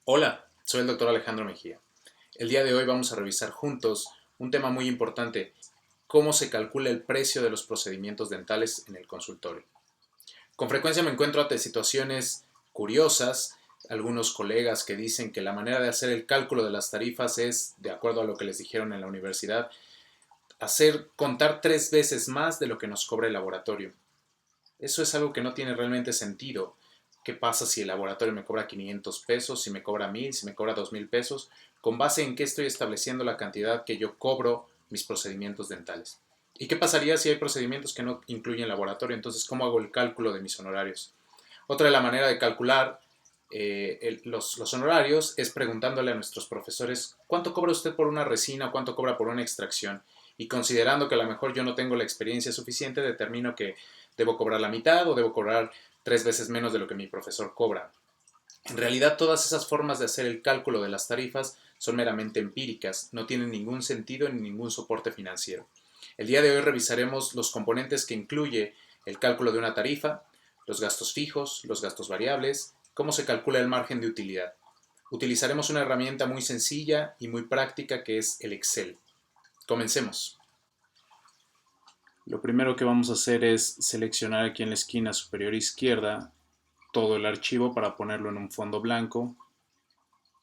Hola, soy el doctor Alejandro Mejía. El día de hoy vamos a revisar juntos un tema muy importante: cómo se calcula el precio de los procedimientos dentales en el consultorio. Con frecuencia me encuentro ante situaciones curiosas, algunos colegas que dicen que la manera de hacer el cálculo de las tarifas es, de acuerdo a lo que les dijeron en la universidad, contar 3 veces más de lo que nos cobra el laboratorio. Eso es algo que no tiene realmente sentido. ¿Qué pasa si el laboratorio me cobra 500 pesos, si me cobra 1000, si me cobra 2000 pesos? ¿Con base en qué estoy estableciendo la cantidad que yo cobro mis procedimientos dentales? ¿Y qué pasaría si hay procedimientos que no incluyen laboratorio? Entonces, ¿cómo hago el cálculo de mis honorarios? Otra de la manera de calcular los honorarios es preguntándole a nuestros profesores cuánto cobra usted por una resina o cuánto cobra por una extracción. Y considerando que a lo mejor yo no tengo la experiencia suficiente, determino que debo cobrar la mitad o debo cobrar 3 veces menos de lo que mi profesor cobra. En realidad, todas esas formas de hacer el cálculo de las tarifas son meramente empíricas, no tienen ningún sentido ni ningún soporte financiero. El día de hoy revisaremos los componentes que incluye el cálculo de una tarifa, los gastos fijos, los gastos variables, cómo se calcula el margen de utilidad. Utilizaremos una herramienta muy sencilla y muy práctica que es el Excel. Comencemos. Lo primero que vamos a hacer es seleccionar aquí en la esquina superior izquierda todo el archivo para ponerlo en un fondo blanco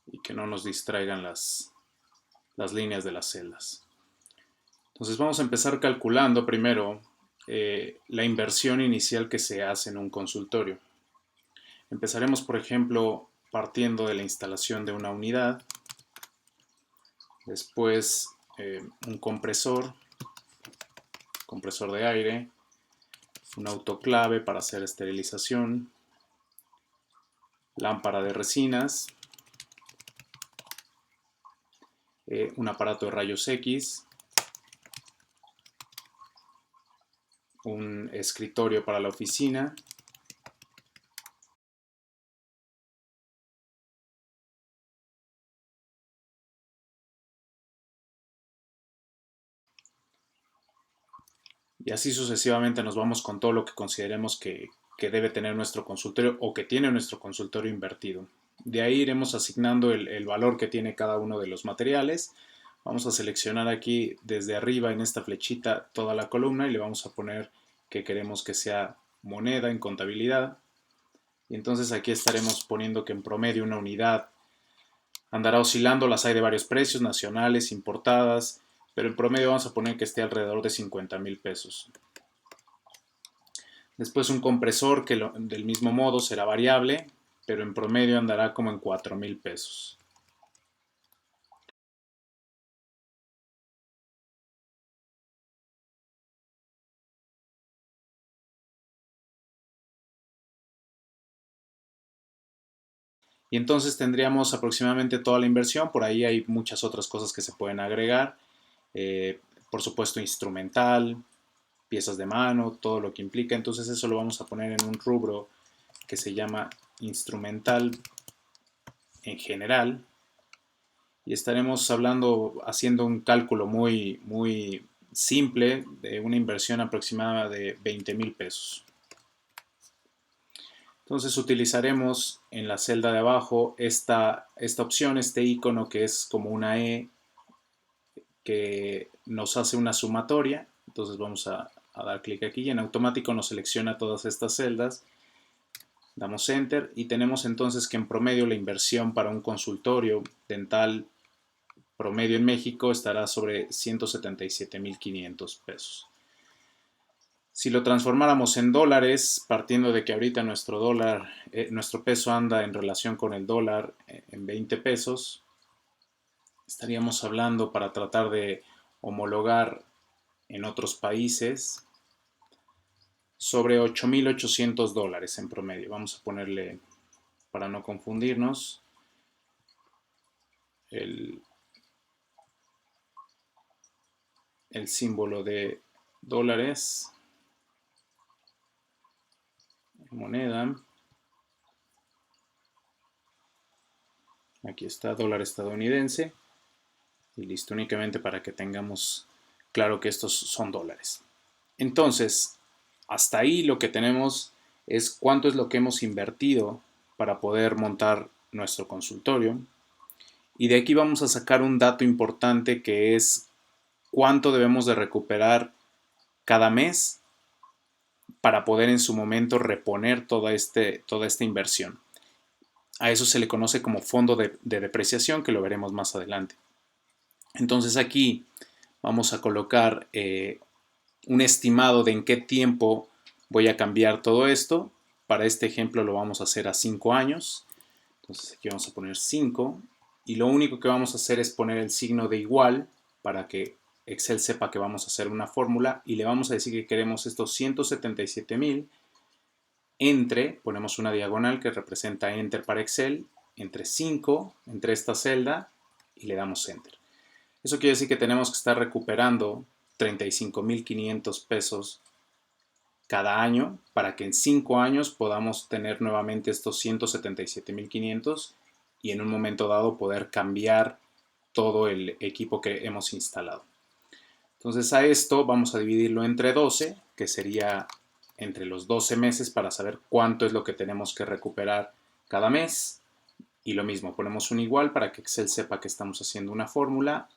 y que no nos distraigan las líneas de las celdas. Entonces vamos a empezar calculando primero la inversión inicial que se hace en un consultorio. Empezaremos, por ejemplo, partiendo de la instalación de una unidad, después un compresor de aire, un autoclave para hacer esterilización, lámpara de resinas, un aparato de rayos X, un escritorio para la oficina, y así sucesivamente nos vamos con todo lo que consideremos que debe tener nuestro consultorio o que tiene nuestro consultorio invertido. De ahí iremos asignando el valor que tiene cada uno de los materiales. Vamos a seleccionar aquí desde arriba en esta flechita toda la columna y le vamos a poner que queremos que sea moneda en contabilidad. Y entonces aquí estaremos poniendo que en promedio una unidad andará oscilando, las hay de varios precios, nacionales, importadas, pero en promedio vamos a poner que esté alrededor de 50,000 pesos. Después un compresor que del mismo modo será variable, pero en promedio andará como en 4,000 pesos. Y entonces tendríamos aproximadamente toda la inversión. Por ahí hay muchas otras cosas que se pueden agregar. Eh, por supuesto, instrumental, piezas de mano, todo lo que implica. Entonces eso lo vamos a poner en un rubro que se llama instrumental en general. Y estaremos haciendo un cálculo muy simple de una inversión aproximada de 20,000 pesos. Entonces utilizaremos en la celda de abajo esta opción, este icono que es como una E que nos hace una sumatoria. Entonces vamos a dar clic aquí y en automático nos selecciona todas estas celdas. Damos Enter y tenemos entonces que en promedio la inversión para un consultorio dental promedio en México estará sobre 177,500 pesos. Si lo transformáramos en dólares, partiendo de que ahorita nuestro peso anda en relación con el dólar en 20 pesos, estaríamos hablando, para tratar de homologar en otros países, sobre 8,800 dólares en promedio. Vamos a ponerle, para no confundirnos, el, el símbolo de dólares, moneda. Aquí está, dólar estadounidense. Y listo, únicamente para que tengamos claro que estos son dólares. Entonces, hasta ahí lo que tenemos es cuánto es lo que hemos invertido para poder montar nuestro consultorio. Y de aquí vamos a sacar un dato importante que es cuánto debemos de recuperar cada mes para poder en su momento reponer toda esta inversión. A eso se le conoce como fondo de depreciación, que lo veremos más adelante. Entonces aquí vamos a colocar un estimado de en qué tiempo voy a cambiar todo esto. Para este ejemplo lo vamos a hacer a 5 años. Entonces aquí vamos a poner 5 y lo único que vamos a hacer es poner el signo de igual para que Excel sepa que vamos a hacer una fórmula y le vamos a decir que queremos estos 177,000 entre, ponemos una diagonal que representa Enter para Excel, entre 5, entre esta celda y le damos Enter. Eso quiere decir que tenemos que estar recuperando 35,500 pesos cada año para que en 5 años podamos tener nuevamente estos 177,500 y en un momento dado poder cambiar todo el equipo que hemos instalado. Entonces a esto vamos a dividirlo entre 12, que sería entre los 12 meses para saber cuánto es lo que tenemos que recuperar cada mes. Y lo mismo, ponemos un igual para que Excel sepa que estamos haciendo una fórmula.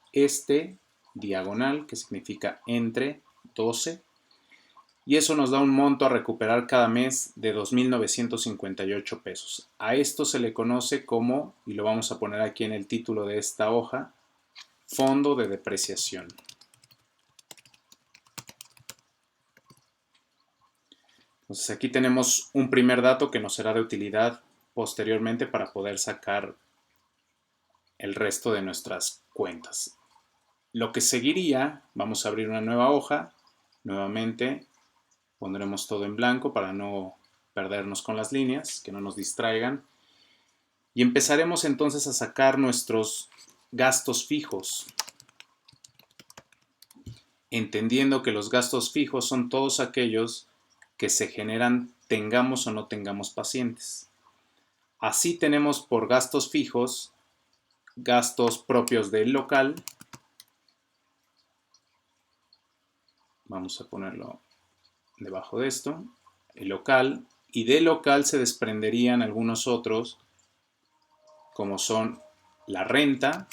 Diagonal, que significa entre 12. Y eso nos da un monto a recuperar cada mes de 2,958 pesos. A esto se le conoce como, y lo vamos a poner aquí en el título de esta hoja, fondo de depreciación. Entonces aquí tenemos un primer dato que nos será de utilidad posteriormente para poder sacar el resto de nuestras cuentas. Lo que seguiría, vamos a abrir una nueva hoja, nuevamente pondremos todo en blanco para no perdernos con las líneas, que no nos distraigan. Y empezaremos entonces a sacar nuestros gastos fijos, entendiendo que los gastos fijos son todos aquellos que se generan tengamos o no tengamos pacientes. Así tenemos por gastos fijos gastos propios del local. Vamos a ponerlo debajo de esto, el local, y del local se desprenderían algunos otros como son la renta,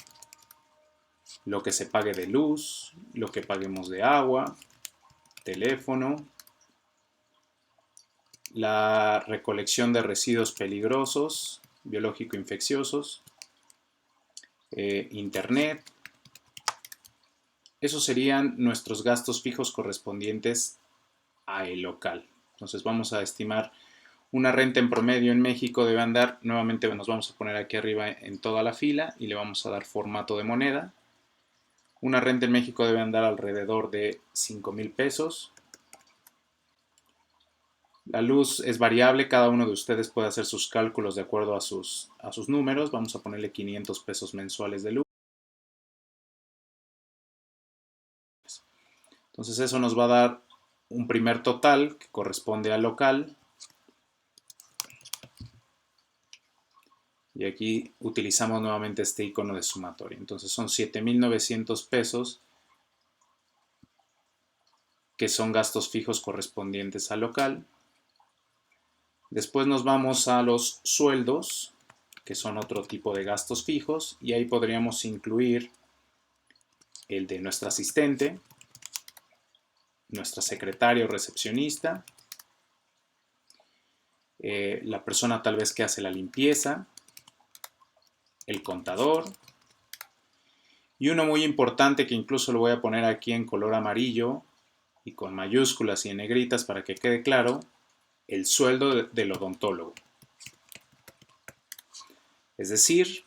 lo que se pague de luz, lo que paguemos de agua, teléfono, la recolección de residuos peligrosos, biológico-infecciosos, internet. Esos serían nuestros gastos fijos correspondientes a el local. Entonces vamos a estimar una renta en promedio en México debe andar, nuevamente nos vamos a poner aquí arriba en toda la fila y le vamos a dar formato de moneda. Una renta en México debe andar alrededor de 5,000 pesos. La luz es variable, cada uno de ustedes puede hacer sus cálculos de acuerdo a sus números. Vamos a ponerle 500 pesos mensuales de luz. Entonces eso nos va a dar un primer total que corresponde al local. Y aquí utilizamos nuevamente este icono de sumatoria. Entonces son 7,900 pesos que son gastos fijos correspondientes al local. Después nos vamos a los sueldos, que son otro tipo de gastos fijos, y ahí podríamos incluir el de nuestra asistente, nuestra secretaria o recepcionista, la persona tal vez que hace la limpieza, el contador, y uno muy importante que incluso lo voy a poner aquí en color amarillo y con mayúsculas y en negritas para que quede claro, el sueldo del odontólogo. Es decir,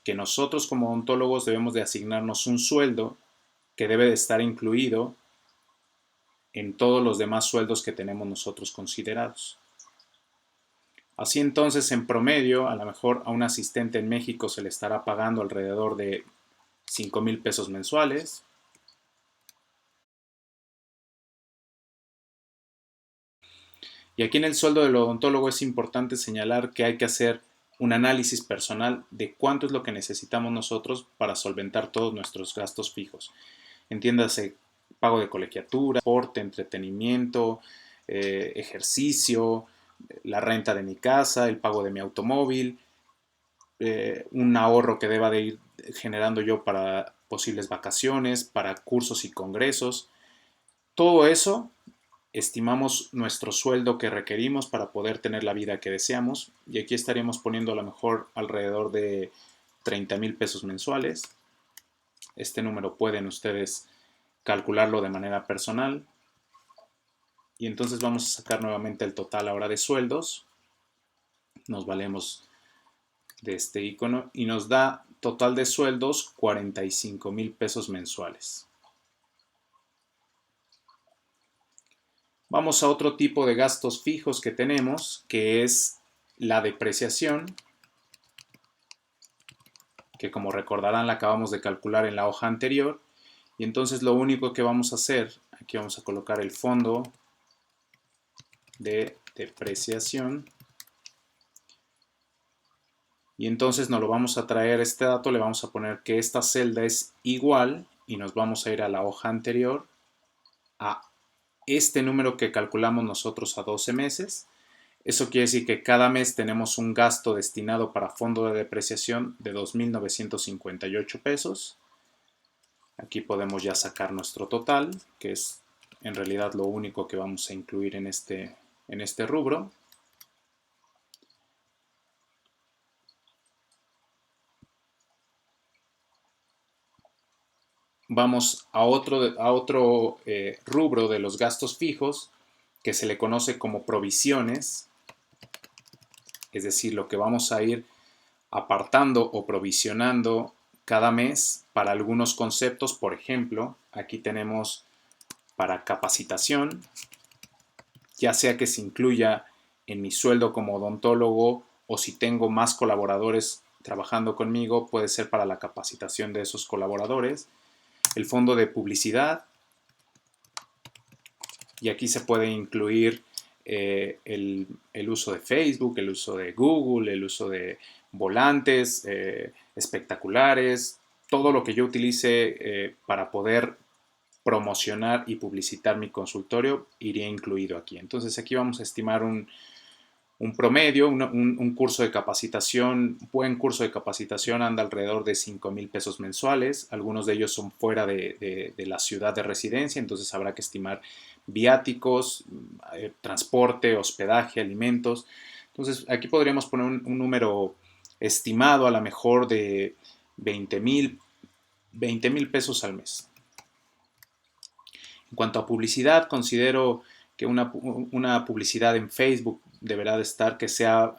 que nosotros como odontólogos debemos de asignarnos un sueldo que debe de estar incluido en todos los demás sueldos que tenemos nosotros considerados. Así entonces, en promedio, a lo mejor a un asistente en México se le estará pagando alrededor de 5,000 pesos mensuales. Y aquí en el sueldo del odontólogo es importante señalar que hay que hacer un análisis personal de cuánto es lo que necesitamos nosotros para solventar todos nuestros gastos fijos. Entiéndase, pago de colegiatura, transporte, entretenimiento, ejercicio, la renta de mi casa, el pago de mi automóvil. un ahorro que deba de ir generando yo para posibles vacaciones, para cursos y congresos. Todo eso estimamos nuestro sueldo que requerimos para poder tener la vida que deseamos, y aquí estaríamos poniendo a lo mejor alrededor de 30,000 pesos mensuales. Este número pueden ustedes calcularlo de manera personal, y entonces vamos a sacar nuevamente el total ahora de sueldos. Nos valemos de este icono y nos da total de sueldos 45,000 pesos mensuales. Vamos a otro tipo de gastos fijos que tenemos, que es la depreciación, que como recordarán la acabamos de calcular en la hoja anterior, y entonces lo único que vamos a hacer, aquí vamos a colocar el fondo de depreciación, y entonces nos lo vamos a traer este dato, le vamos a poner que esta celda es igual, y nos vamos a ir a la hoja anterior, a este número que calculamos nosotros a 12 meses. Eso quiere decir que cada mes tenemos un gasto destinado para fondo de depreciación de 2,958 pesos. Aquí podemos ya sacar nuestro total, que es en realidad lo único que vamos a incluir en este rubro. Vamos a otro rubro de los gastos fijos, que se le conoce como provisiones, es decir, lo que vamos a ir apartando o provisionando cada mes para algunos conceptos. Por ejemplo, aquí tenemos para capacitación, ya sea que se incluya en mi sueldo como odontólogo, o si tengo más colaboradores trabajando conmigo, puede ser para la capacitación de esos colaboradores. El fondo de publicidad, y aquí se puede incluir el uso de Facebook, el uso de Google, el uso de volantes, espectaculares, todo lo que yo utilice para poder promocionar y publicitar mi consultorio iría incluido aquí. Entonces aquí vamos a estimar un promedio, un curso de capacitación, un buen curso de capacitación anda alrededor de 5,000 pesos mensuales. Algunos de ellos son fuera de la ciudad de residencia, entonces habrá que estimar viáticos, transporte, hospedaje, alimentos. Entonces aquí podríamos poner un número estimado a lo mejor de 20,000 pesos al mes. En cuanto a publicidad, considero que una publicidad en Facebook deberá de estar que sea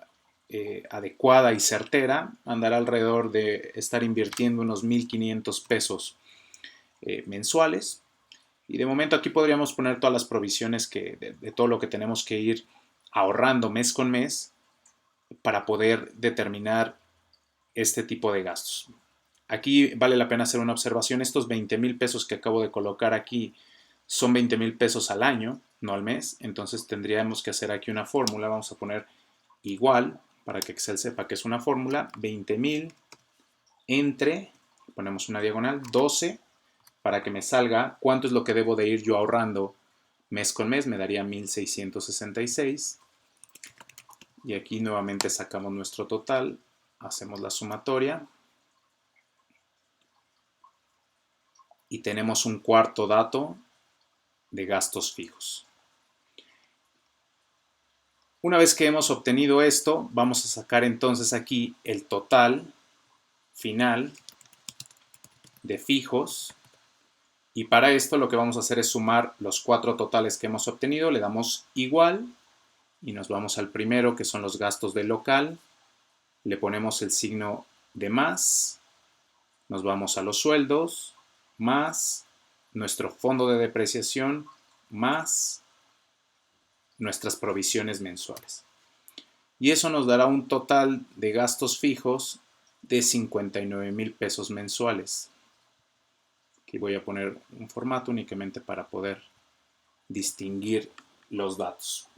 adecuada y certera. Andará alrededor de estar invirtiendo unos 1,500 pesos mensuales. Y de momento aquí podríamos poner todas las provisiones de todo lo que tenemos que ir ahorrando mes con mes para poder determinar este tipo de gastos. Aquí vale la pena hacer una observación. Estos 20,000 pesos que acabo de colocar aquí son 20,000 pesos al año, no al mes. Entonces tendríamos que hacer aquí una fórmula. Vamos a poner igual, para que Excel sepa que es una fórmula, 20,000 entre, ponemos una diagonal, 12, para que me salga cuánto es lo que debo de ir yo ahorrando mes con mes. Me daría 1,666. Y aquí nuevamente sacamos nuestro total, hacemos la sumatoria. Y tenemos un cuarto dato de gastos fijos. Una vez que hemos obtenido esto, vamos a sacar entonces aquí el total final de fijos, y para esto lo que vamos a hacer es sumar los cuatro totales que hemos obtenido. Le damos igual y nos vamos al primero, que son los gastos del local. Le ponemos el signo de más, nos vamos a los sueldos, más nuestro fondo de depreciación, más nuestras provisiones mensuales. Y eso nos dará un total de gastos fijos de 59,000 pesos mensuales. Aquí voy a poner un formato únicamente para poder distinguir los datos.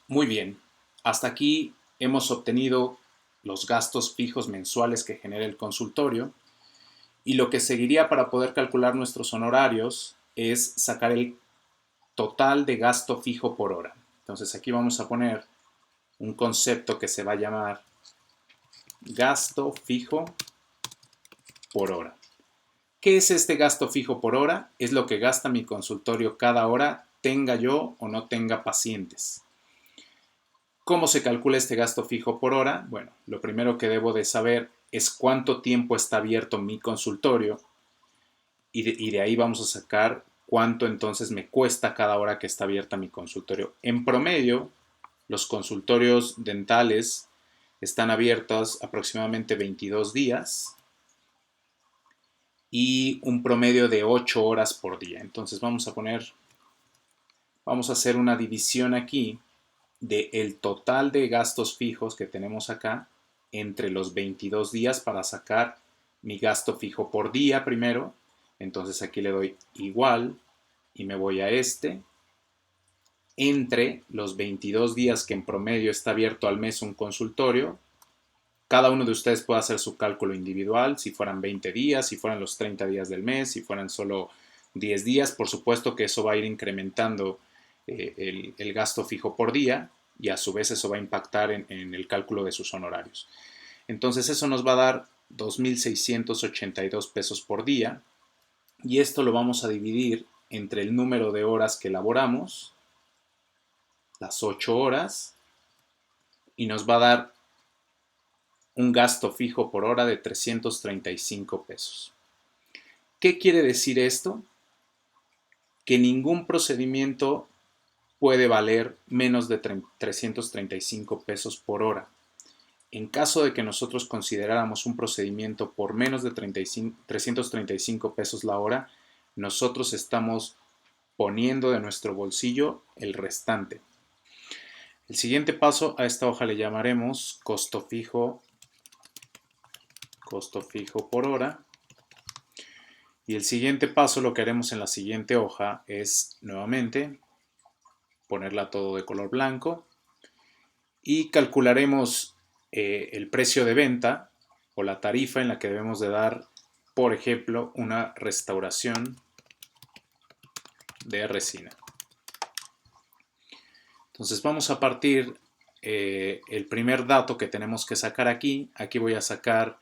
Muy bien, hasta aquí hemos obtenido los gastos fijos mensuales que genera el consultorio, y lo que seguiría para poder calcular nuestros honorarios es sacar el total de gasto fijo por hora. Entonces aquí vamos a poner un concepto que se va a llamar gasto fijo por hora. ¿Qué es este gasto fijo por hora? Es lo que gasta mi consultorio cada hora, tenga yo o no tenga pacientes. ¿Cómo se calcula este gasto fijo por hora? Bueno, lo primero que debo de saber es cuánto tiempo está abierto mi consultorio y de ahí vamos a sacar cuánto entonces me cuesta cada hora que está abierta mi consultorio. En promedio, los consultorios dentales están abiertos aproximadamente 22 días y un promedio de 8 horas por día. Entonces vamos a hacer una división aquí del total de gastos fijos que tenemos acá entre los 22 días para sacar mi gasto fijo por día primero. Entonces aquí le doy igual y me voy a entre los 22 días que en promedio está abierto al mes un consultorio. Cada uno de ustedes puede hacer su cálculo individual, si fueran 20 días, si fueran los 30 días del mes, si fueran solo 10 días. Por supuesto que eso va a ir incrementando el gasto fijo por día y a su vez eso va a impactar en el cálculo de sus honorarios. Entonces eso nos va a dar 2.682 pesos por día y esto lo vamos a dividir entre el número de horas que elaboramos, las 8 horas, y nos va a dar un gasto fijo por hora de 335 pesos. ¿Qué quiere decir esto? Que ningún procedimiento puede valer menos de 335 pesos por hora. En caso de que nosotros consideráramos un procedimiento por menos de 335 pesos la hora, nosotros estamos poniendo de nuestro bolsillo el restante. El siguiente paso, a esta hoja le llamaremos costo fijo por hora. Y el siguiente paso, lo que haremos en la siguiente hoja es nuevamente ponerla todo de color blanco y calcularemos el precio de venta o la tarifa en la que debemos de dar, por ejemplo, una restauración de resina. Entonces vamos a partir el primer dato que tenemos que sacar aquí. Aquí voy a sacar,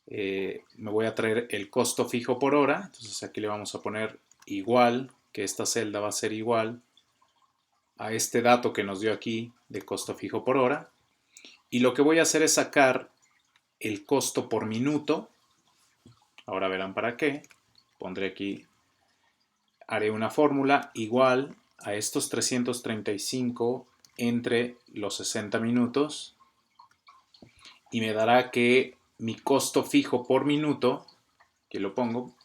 me voy a traer el costo fijo por hora. Entonces aquí le vamos a poner igual, que esta celda va a ser igual a este dato que nos dio aquí de costo fijo por hora. Y lo que voy a hacer es sacar el costo por minuto. Ahora verán para qué. Pondré aquí, haré una fórmula igual a estos 335 entre los 60 minutos y me dará que mi costo fijo por minuto, que lo pongo,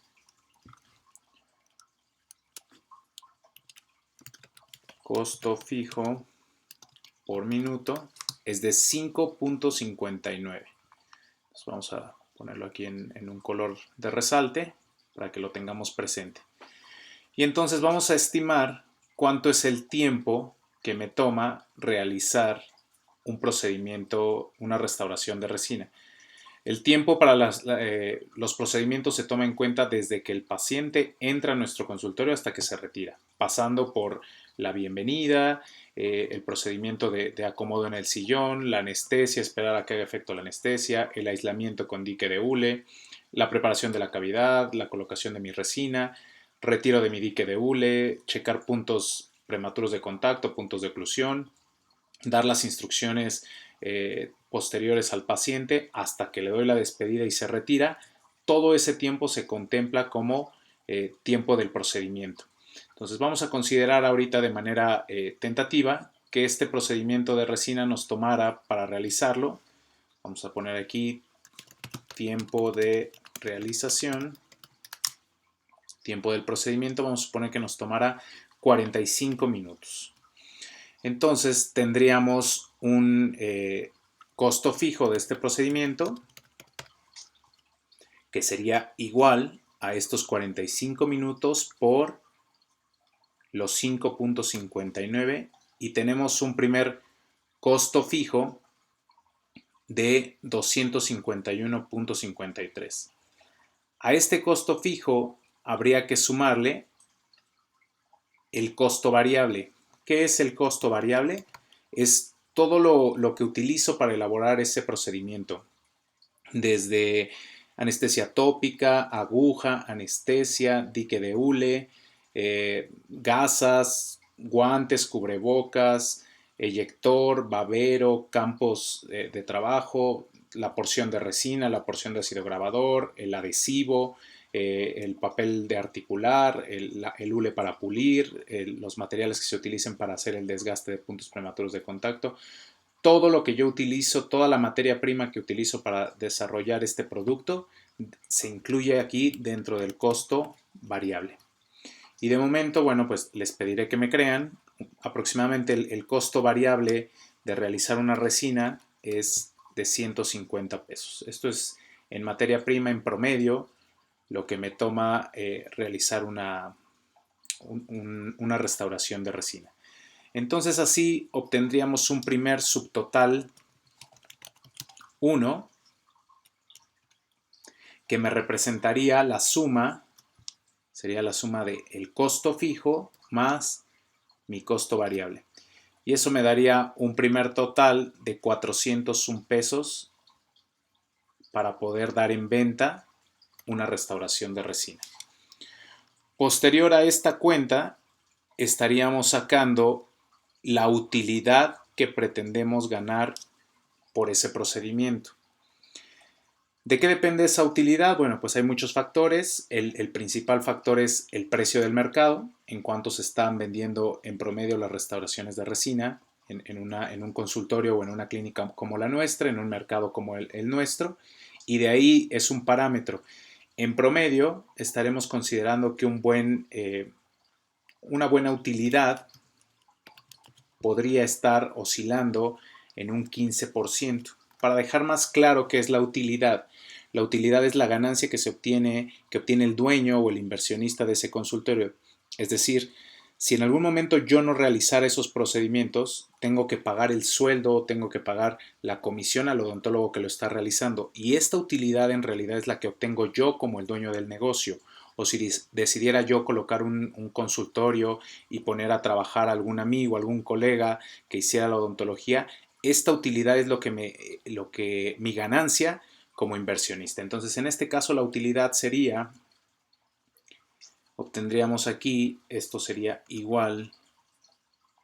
costo fijo por minuto es de 5.59. Vamos a ponerlo aquí en un color de resalte para que lo tengamos presente. Y entonces vamos a estimar cuánto es el tiempo que me toma realizar un procedimiento, una restauración de resina. El tiempo para los procedimientos se toma en cuenta desde que el paciente entra a nuestro consultorio hasta que se retira, pasando por la bienvenida, el procedimiento de acomodo en el sillón, la anestesia, esperar a que haga efecto la anestesia, el aislamiento con dique de hule, la preparación de la cavidad, la colocación de mi resina, retiro de mi dique de hule, checar puntos prematuros de contacto, puntos de oclusión, dar las instrucciones posteriores al paciente hasta que le doy la despedida y se retira. Todo ese tiempo se contempla como tiempo del procedimiento. Entonces vamos a considerar ahorita de manera tentativa que este procedimiento de resina nos tomara para realizarlo. Vamos a poner aquí tiempo de realización, tiempo del procedimiento, vamos a suponer que nos tomara 45 minutos. Entonces tendríamos un costo fijo de este procedimiento que sería igual a estos 45 minutos por los 5.59 y tenemos un primer costo fijo de 251.53. A este costo fijo habría que sumarle el costo variable. ¿Qué es el costo variable? Es todo lo que utilizo para elaborar ese procedimiento. desde anestesia tópica, aguja, anestesia, dique de hule, gasas, guantes, cubrebocas, eyector, babero, campos de trabajo, la porción de resina, la porción de ácido grabador, el adhesivo, el papel de articular, el hule para pulir, los materiales que se utilicen para hacer el desgaste de puntos prematuros de contacto. Todo lo que yo utilizo, toda la materia prima que utilizo para desarrollar este producto, se incluye aquí dentro del costo variable. Y de momento, bueno, pues les pediré que me crean. Aproximadamente el costo variable de realizar una resina es de 150 pesos. Esto es en materia prima en promedio lo que me toma realizar una restauración de resina. Entonces así obtendríamos un primer subtotal 1 que me representaría la suma, sería la suma del costo fijo más mi costo variable. Y eso me daría un primer total de 401 pesos para poder dar en venta una restauración de resina. Posterior a esta cuenta, estaríamos sacando la utilidad que pretendemos ganar por ese procedimiento. ¿De qué depende esa utilidad? Bueno, pues hay muchos factores. El principal factor es el precio del mercado, en cuánto se están vendiendo en promedio las restauraciones de resina en un consultorio o en una clínica como la nuestra, en un mercado como el nuestro, y de ahí es un parámetro. En promedio estaremos considerando que una buena utilidad podría estar oscilando en un 15%. Para dejar más claro qué es la utilidad es la ganancia que obtiene el dueño o el inversionista de ese consultorio. Es decir, si en algún momento yo no realizara esos procedimientos, tengo que pagar el sueldo, tengo que pagar la comisión al odontólogo que lo está realizando. Y esta utilidad en realidad es la que obtengo yo como el dueño del negocio. O si decidiera yo colocar un consultorio y poner a trabajar a algún amigo, algún colega que hiciera la odontología, esta utilidad es lo que mi ganancia como inversionista. Entonces, en este caso, la utilidad sería, obtendríamos aquí, esto sería igual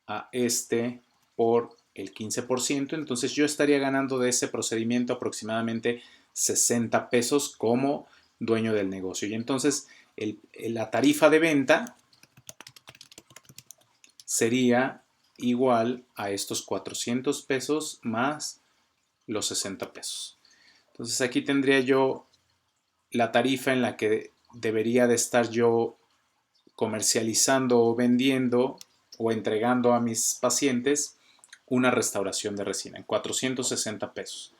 a este por el 15%. Entonces, yo estaría ganando de ese procedimiento aproximadamente 60 pesos como dueño del negocio. Y entonces, la tarifa de venta sería igual a estos 400 pesos más los 60 pesos. Entonces aquí tendría yo la tarifa en la que debería de estar yo comercializando o vendiendo o entregando a mis pacientes una restauración de resina en 460 pesos.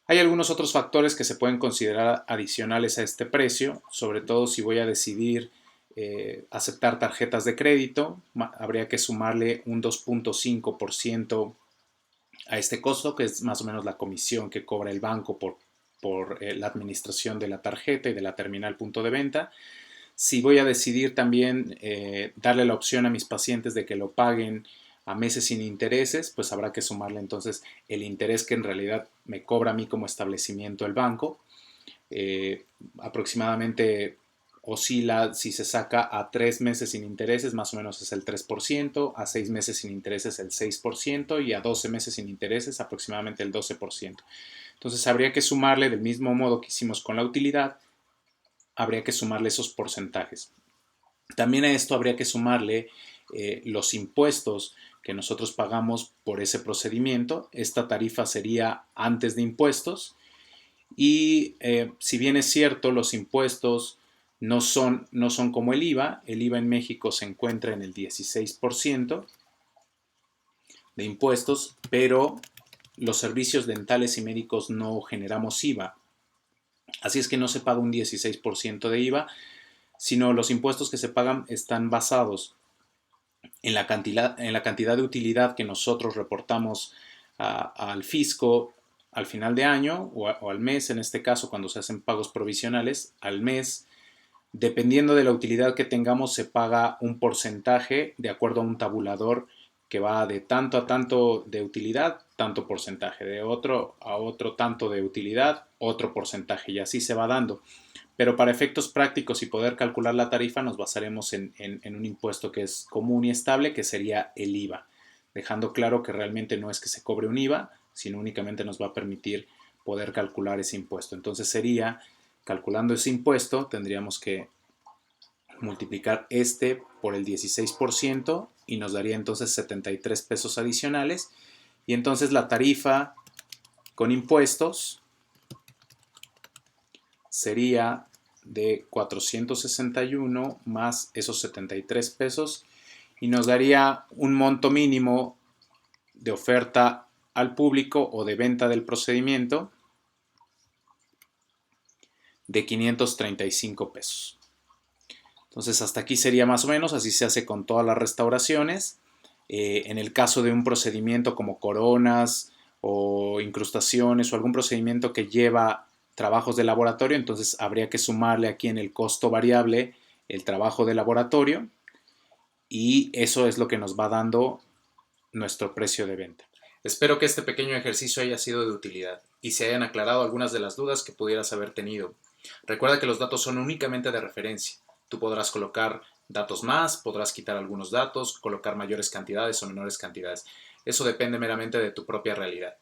Hay algunos otros factores que se pueden considerar adicionales a este precio, sobre todo si voy a decidir aceptar tarjetas de crédito, habría que sumarle un 2.5% a este costo, que es más o menos la comisión que cobra el banco por la administración de la tarjeta y de la terminal punto de venta. Si voy a decidir también darle la opción a mis pacientes de que lo paguen a meses sin intereses, pues habrá que sumarle entonces el interés que en realidad me cobra a mí como establecimiento el banco. Aproximadamente oscila, si se saca a 3 meses sin intereses, más o menos es el 3%, a 6 meses sin intereses el 6% y a 12 meses sin intereses aproximadamente el 12%. Entonces habría que sumarle, del mismo modo que hicimos con la utilidad, habría que sumarle esos porcentajes. También a esto habría que sumarle los impuestos que nosotros pagamos por ese procedimiento. Esta tarifa sería antes de impuestos. Y si bien es cierto, los impuestos no son como el IVA en México se encuentra en el 16% de impuestos, pero los servicios dentales y médicos no generamos IVA. Así es que no se paga un 16% de IVA, sino los impuestos que se pagan están basados en la cantidad de utilidad que nosotros reportamos al fisco al final de año o al mes, en este caso cuando se hacen pagos provisionales, al mes. Dependiendo de la utilidad que tengamos, se paga un porcentaje de acuerdo a un tabulador que va de tanto a tanto de utilidad, tanto porcentaje, de otro a otro tanto de utilidad, otro porcentaje, y así se va dando. Pero para efectos prácticos y poder calcular la tarifa nos basaremos en un impuesto que es común y estable, que sería el IVA, dejando claro que realmente no es que se cobre un IVA, sino únicamente nos va a permitir poder calcular ese impuesto. Entonces sería, calculando ese impuesto, tendríamos que multiplicar este por el 16% y nos daría entonces 73 pesos adicionales. Y entonces la tarifa con impuestos sería de 461 más esos 73 pesos y nos daría un monto mínimo de oferta al público o de venta del procedimiento de 535 pesos. Entonces hasta aquí sería más o menos, así se hace con todas las restauraciones. En el caso de un procedimiento como coronas o incrustaciones o algún procedimiento que lleva trabajos de laboratorio, entonces habría que sumarle aquí en el costo variable el trabajo de laboratorio y eso es lo que nos va dando nuestro precio de venta. Espero que este pequeño ejercicio haya sido de utilidad y se hayan aclarado algunas de las dudas que pudieras haber tenido. Recuerda que los datos son únicamente de referencia. Tú podrás colocar datos más, podrás quitar algunos datos, colocar mayores cantidades o menores cantidades. Eso depende meramente de tu propia realidad.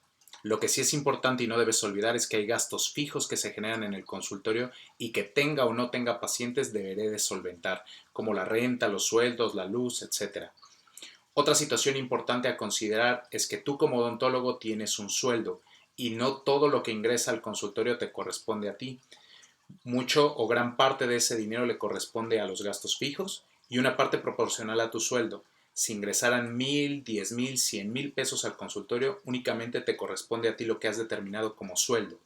Lo que sí es importante y no debes olvidar es que hay gastos fijos que se generan en el consultorio y que tenga o no tenga pacientes deberé de solventar, como la renta, los sueldos, la luz, etc. Otra situación importante a considerar es que tú como odontólogo tienes un sueldo y no todo lo que ingresa al consultorio te corresponde a ti. Mucho o gran parte de ese dinero le corresponde a los gastos fijos y una parte proporcional a tu sueldo. Si ingresaran 1,000, 10,000, 100,000 pesos al consultorio, únicamente te corresponde a ti lo que has determinado como sueldo.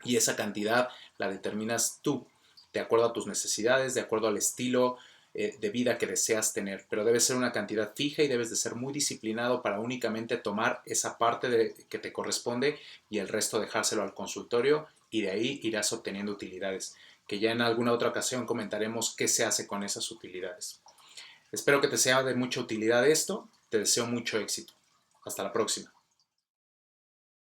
Y esa cantidad la determinas tú, de acuerdo a tus necesidades, de acuerdo al estilo de vida que deseas tener. Pero debe ser una cantidad fija y debes de ser muy disciplinado para únicamente tomar esa parte que te corresponde y el resto dejárselo al consultorio y de ahí irás obteniendo utilidades, que ya en alguna otra ocasión comentaremos qué se hace con esas utilidades. Espero que te sea de mucha utilidad esto, te deseo mucho éxito. Hasta la próxima.